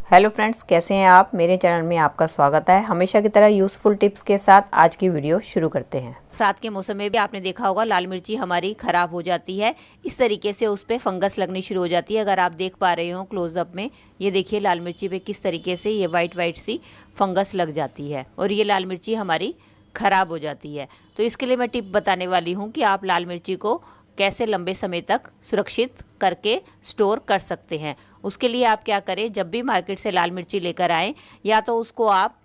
Hello friends, कैसे हैं आप। मेरे चैनल में आपका स्वागत है। हमेशा की तरह यूज़फुल टिप्स के साथ आज की वीडियो शुरू करते हैं। बरसात के मौसम में भी आपने देखा होगा लाल मिर्ची हमारी ख़राब हो जाती है। इस तरीके से उस पर फंगस लगनी शुरू हो जाती है। अगर आप देख पा रहे हो क्लोजअप में, ये देखिए लाल मिर्ची पे किस तरीके से ये वाइट वाइट सी फंगस लग जाती है और ये लाल मिर्ची हमारी ख़राब हो जाती है। तो इसके लिए मैं टिप बताने वाली हूँ कि आप लाल मिर्ची को कैसे लंबे समय तक सुरक्षित करके स्टोर कर सकते हैं। उसके लिए आप क्या करें, जब भी मार्केट से लाल मिर्ची लेकर आएँ, या तो उसको आप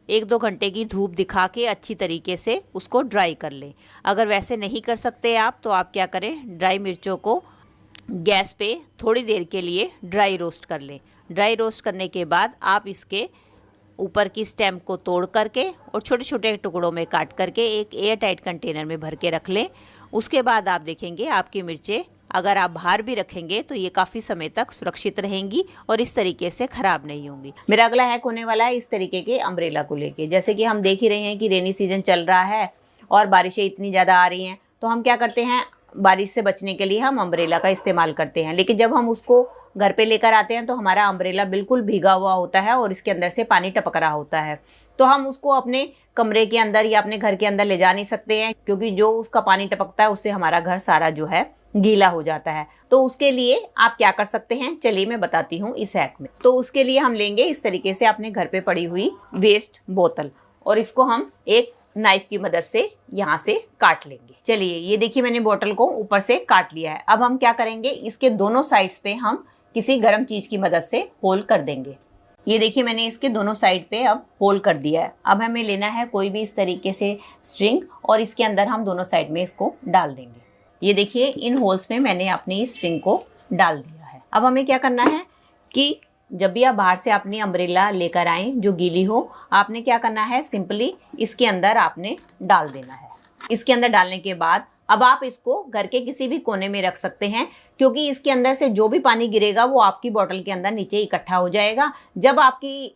1-2 घंटे की धूप दिखा के अच्छी तरीके से उसको ड्राई कर लें। अगर वैसे नहीं कर सकते आप, तो आप क्या करें, ड्राई मिर्चों को गैस पे थोड़ी देर के लिए ड्राई रोस्ट कर लें। ड्राई रोस्ट करने के बाद आप इसके ऊपर की स्टेम को तोड़ करके और छोटे छोटे टुकड़ों में काट करके एक एयर टाइट कंटेनर में भर के रख लें। उसके बाद आप देखेंगे आपकी मिर्चें अगर आप बाहर भी रखेंगे तो ये काफ़ी समय तक सुरक्षित रहेंगी और इस तरीके से ख़राब नहीं होंगी। मेरा अगला हैक होने वाला है इस तरीके के अम्ब्रेला को लेके। जैसे कि हम देख ही रहे हैं कि रेनी सीजन चल रहा है और बारिशें इतनी ज़्यादा आ रही हैं, तो हम क्या करते हैं, बारिश से बचने के लिए हम अम्ब्रेला का इस्तेमाल करते हैं। लेकिन जब हम उसको घर पे लेकर आते हैं तो हमारा अम्ब्रेला बिल्कुल भीगा हुआ होता है और इसके अंदर से पानी टपक रहा होता है। तो हम उसको अपने कमरे के अंदर या अपने घर के अंदर ले जा नहीं सकते हैं, क्योंकि जो उसका पानी टपकता है उससे हमारा घर सारा जो है गीला हो जाता है। तो उसके लिए आप क्या कर सकते हैं, चलिए मैं बताती हूँ इस हैक में। तो उसके लिए हम लेंगे इस तरीके से अपने घर पे पड़ी हुई वेस्ट बोतल और इसको हम एक नाइफ की मदद से यहाँ से काट लेंगे। चलिए ये देखिए, मैंने बोतल को ऊपर से काट लिया है। अब हम क्या करेंगे, इसके दोनों साइड्स पे हम किसी गर्म चीज की मदद से होल कर देंगे। ये देखिए, मैंने इसके दोनों साइड पे अब होल कर दिया है। अब हमें लेना है कोई भी इस तरीके से स्ट्रिंग और इसके अंदर हम दोनों साइड में इसको डाल देंगे। ये देखिए, इन होल्स में मैंने अपनी स्ट्रिंग को डाल दिया है। अब हमें क्या करना है कि जब भी आप बाहर से अपनी अम्ब्रेला लेकर आए जो गीली हो, आपने क्या करना है, सिंपली इसके अंदर आपने डाल देना है। इसके अंदर डालने के बाद अब आप इसको घर के किसी भी कोने में रख सकते हैं, क्योंकि इसके अंदर से जो भी पानी गिरेगा वो आपकी बोतल के अंदर नीचे इकट्ठा हो जाएगा। जब आपकी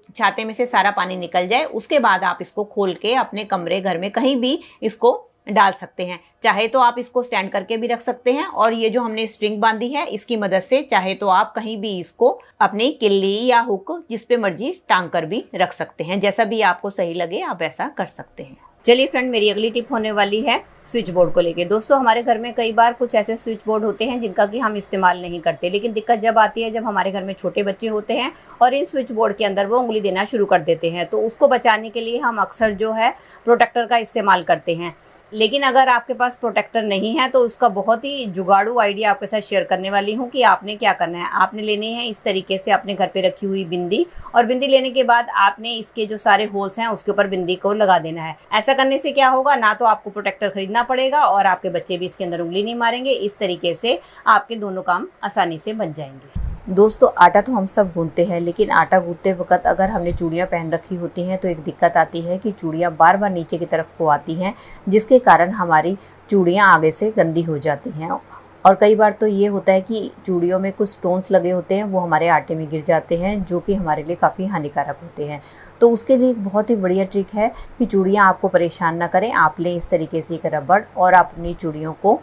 छाते में से सारा पानी निकल जाए, उसके बाद आप इसको खोल के अपने कमरे, घर में कहीं भी इसको डाल सकते हैं। चाहे तो आप इसको स्टैंड करके भी रख सकते हैं और ये जो हमने स्ट्रिंग बांधी है इसकी मदद से चाहे तो आप कहीं भी इसको अपनी किल्ली या हुक जिस पे मर्जी टांग कर भी रख सकते हैं। जैसा भी आपको सही लगे आप वैसा कर सकते हैं। चलिए फ्रेंड, मेरी अगली टिप होने वाली है स्विच बोर्ड को लेके। दोस्तों, हमारे घर में कई बार कुछ ऐसे स्विच बोर्ड होते हैं जिनका कि हम इस्तेमाल नहीं करते, लेकिन दिक्कत जब आती है जब हमारे घर में छोटे बच्चे होते हैं और इन स्विच बोर्ड के अंदर वो उंगली देना शुरू कर देते हैं। तो उसको बचाने के लिए हम अक्सर जो है प्रोटेक्टर का इस्तेमाल करते हैं। लेकिन अगर आपके पास प्रोटेक्टर नहीं है तो उसका बहुत ही जुगाड़ू आइडिया आपके साथ शेयर करने वाली हूँ कि आपने क्या करना है। आपने लेनी है इस तरीके से अपने घर पे रखी हुई बिंदी, और बिंदी लेने के बाद आपने इसके जो सारे होल्स हैं उसके ऊपर बिंदी को लगा देना है। ऐसा करने से क्या होगा, ना तो आपको प्रोटेक्टर खरीदना पड़ेगा और आपके बच्चे भी इसके अंदर उंगली नहीं मारेंगे। इस तरीके से आपके दोनों काम आसानी से बन जाएंगे। दोस्तों, आटा तो हम सब गूंथते हैं, लेकिन आटा गूंथते वक्त अगर हमने चूड़ियाँ पहन रखी होती हैं तो एक दिक्कत आती है कि चूड़ियाँ बार बार नीचे की तरफ को आती हैं, जिसके कारण हमारी चूड़ियाँ आगे से गंदी हो जाती हैं। और कई बार तो ये होता है कि चूड़ियों में कुछ स्टोन्स लगे होते हैं, वो हमारे आटे में गिर जाते हैं, जो कि हमारे लिए काफ़ी हानिकारक होते हैं। तो उसके लिए एक बहुत ही बढ़िया ट्रिक है कि चूड़ियाँ आपको परेशान ना करें। आप लें इस तरीके से एक रबड़ और आप अपनी चूड़ियों को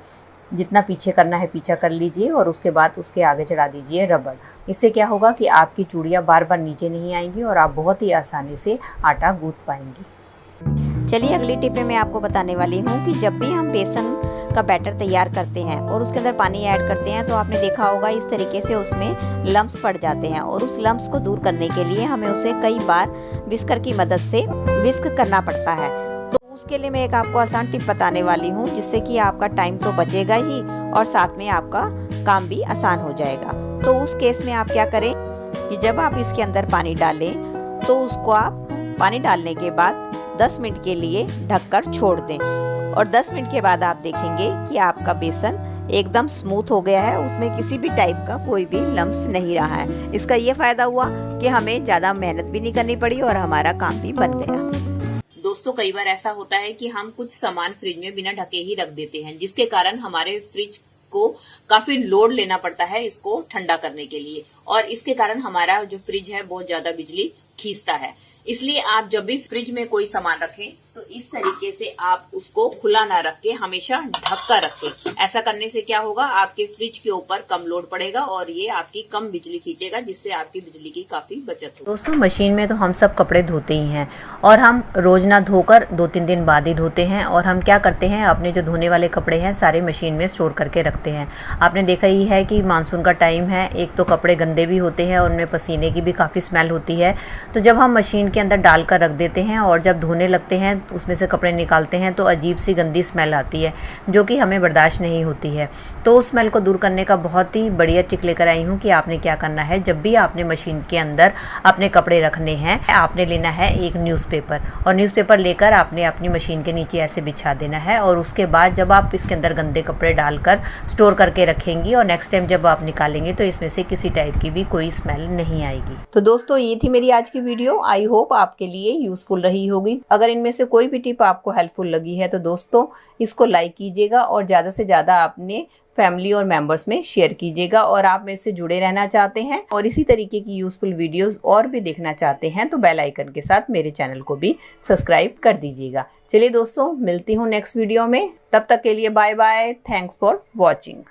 जितना पीछे करना है पीछा कर लीजिए और उसके बाद उसके आगे चढ़ा दीजिए रबड़। इससे क्या होगा कि आपकी चूड़ियाँ बार बार नीचे नहीं आएंगी और आप बहुत ही आसानी से आटा गूंथ पाएंगी। चलिए अगली टिप में मैं आपको बताने वाली हूँ कि जब भी हम बेसन का बैटर तैयार करते हैं और उसके अंदर पानी ऐड करते हैं तो आपने देखा होगा इस तरीके से उसमें लम्प्स पड़ जाते हैं, और उस लम्प्स को दूर करने के लिए हमें उसे कई बार विस्कर की मदद से विस्क करना पड़ता है। तो उसके लिए मैं एक आपको आसान टिप बताने वाली हूँ, जिससे कि आपका टाइम तो बचेगा ही और साथ में आपका काम भी आसान हो जाएगा। तो उस केस में आप क्या करें कि जब आप इसके अंदर पानी डालें तो उसको आप पानी डालने के बाद 10 मिनट के लिए ढककर छोड़ दें, और 10 मिनट के बाद आप देखेंगे कि आपका बेसन एकदम स्मूथ हो गया है, उसमें किसी भी टाइप का कोई भी लम्प्स नहीं रहा है। इसका ये फायदा हुआ कि हमें ज़्यादा मेहनत भी नहीं करनी पड़ी और हमारा काम भी बन गया। दोस्तों, कई बार ऐसा होता है कि हम कुछ सामान फ्रिज में बिना ढके ही रख देते हैं, जिसके कारण हमारे फ्रिज को काफी लोड लेना पड़ता है इसको ठंडा करने के लिए। और इसके कारण हमारा जो फ्रिज है बहुत ज्यादा बिजली खींचता है। इसलिए आप जब भी फ्रिज में कोई सामान रखें तो इस तरीके से आप उसको खुला ना रख के हमेशा ढक कर रखें। ऐसा करने से क्या होगा, आपके फ्रिज के ऊपर कम लोड पड़ेगा और ये आपकी कम बिजली खींचेगा, जिससे आपकी बिजली की काफी बचत होगी। दोस्तों, मशीन में तो हम सब कपड़े धोते ही हैं और हम रोज ना धोकर 2-3 दिन बाद ही धोते हैं। और हम क्या करते हैं, अपने जो धोने वाले कपड़े हैं सारे मशीन में स्टोर करके रखते हैं। आपने देखा ही है कि मानसून का टाइम है, एक तो कपड़े गंदे भी होते हैं और उनमें पसीने की भी काफ़ी स्मेल होती है। तो जब हम मशीन के अंदर डालकर रख देते हैं और जब धोने लगते हैं उसमें से कपड़े निकालते हैं तो अजीब सी गंदी स्मेल आती है, जो कि हमें बर्दाश्त नहीं होती है। तो उस स्मेल को दूर करने का बहुत ही बढ़िया ट्रिक लेकर आई हूँ कि आपने क्या करना है, जब भी आपने मशीन के अंदर अपने कपड़े रखने हैं, आपने लेना है एक न्यूज़पेपर, और न्यूज़पेपर लेकर आपने अपनी मशीन के नीचे ऐसे बिछा देना है। और उसके बाद जब आप इसके अंदर गंदे कपड़े डालकर स्टोर करके रखेंगी और नेक्स्ट टाइम जब आप निकालेंगे तो इसमें से किसी टाइप की भी कोई स्मेल नहीं आएगी। तो दोस्तों, ये थी मेरी आज की वीडियो। आई होप आपके लिए यूजफुल रही होगी। अगर इनमें से कोई भी टिप आपको हेल्पफुल लगी है तो दोस्तों इसको लाइक कीजिएगा और ज़्यादा से ज़्यादा अपने फैमिली और मेंबर्स में शेयर कीजिएगा। और आप मेरे से जुड़े रहना चाहते हैं और इसी तरीके की यूजफुल वीडियोस और भी देखना चाहते हैं तो बेल आइकन के साथ मेरे चैनल को भी सब्सक्राइब कर दीजिएगा। चलिए दोस्तों, मिलती हूँ नेक्स्ट वीडियो में। तब तक के लिए bye bye. Thanks for watching.